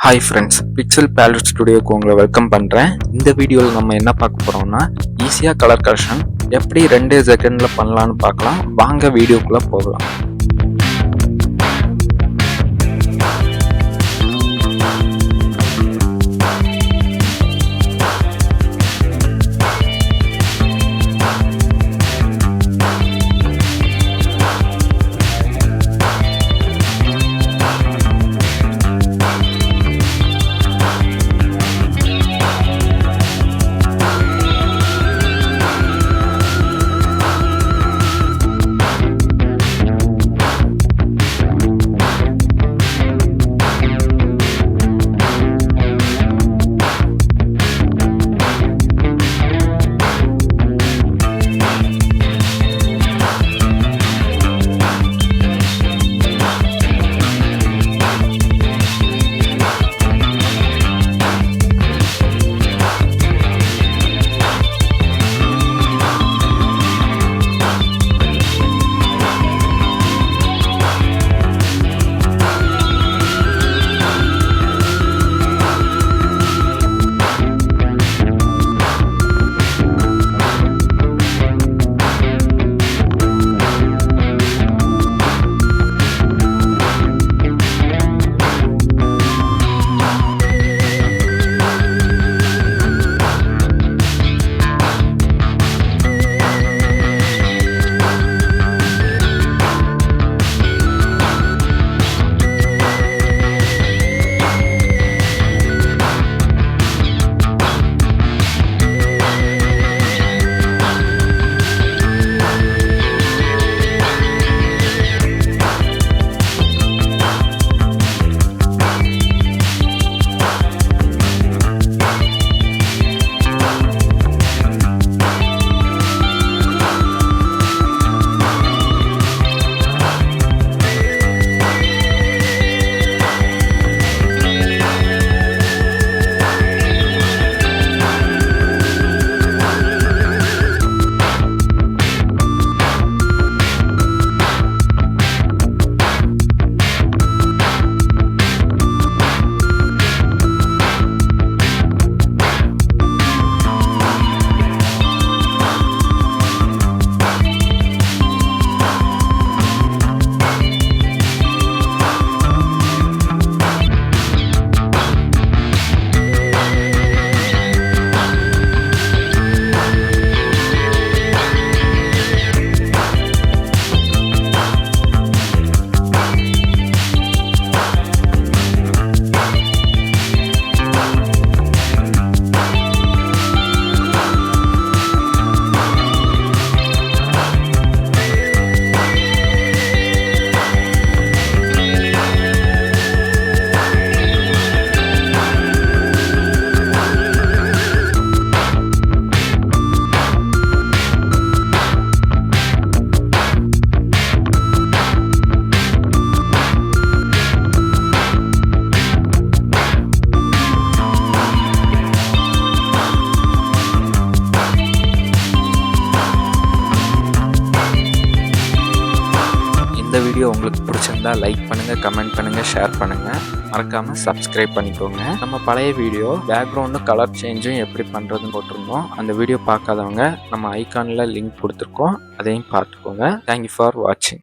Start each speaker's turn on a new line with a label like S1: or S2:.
S1: Hi friends, pixel ballot ஸ்டுடியோக்கு உங்களை welcome பண்ணுறேன். இந்த வீடியோவில் நம்ம என்ன பார்க்க போகிறோம்னா, ஈஸியாக கலர் கரெக்ஷன் எப்படி 2 செகண்டில் பண்ணலான்னு பார்க்கலாம். வாங்க வீடியோக்குள்ளே போகலாம். இந்த வீடியோ உங்களுக்கு பிடிச்சிருந்தா லைக் பண்ணுங்கள், கமெண்ட் பண்ணுங்கள், ஷேர் பண்ணுங்கள். மறக்காமல் சப்ஸ்கிரைப் பண்ணிக்கோங்க. நம்ம பழைய வீடியோ பேக்ரவுண்டு கலர் சேஞ்சும் எப்படி பண்ணுறதுன்னு போட்டிருந்தோம். அந்த வீடியோ பார்க்காதவங்க நம்ம ஐகானில் லிங்க் கொடுத்துருக்கோம், அதையும் பார்த்துக்கோங்க. தேங்க்யூ ஃபார் வாட்சிங்.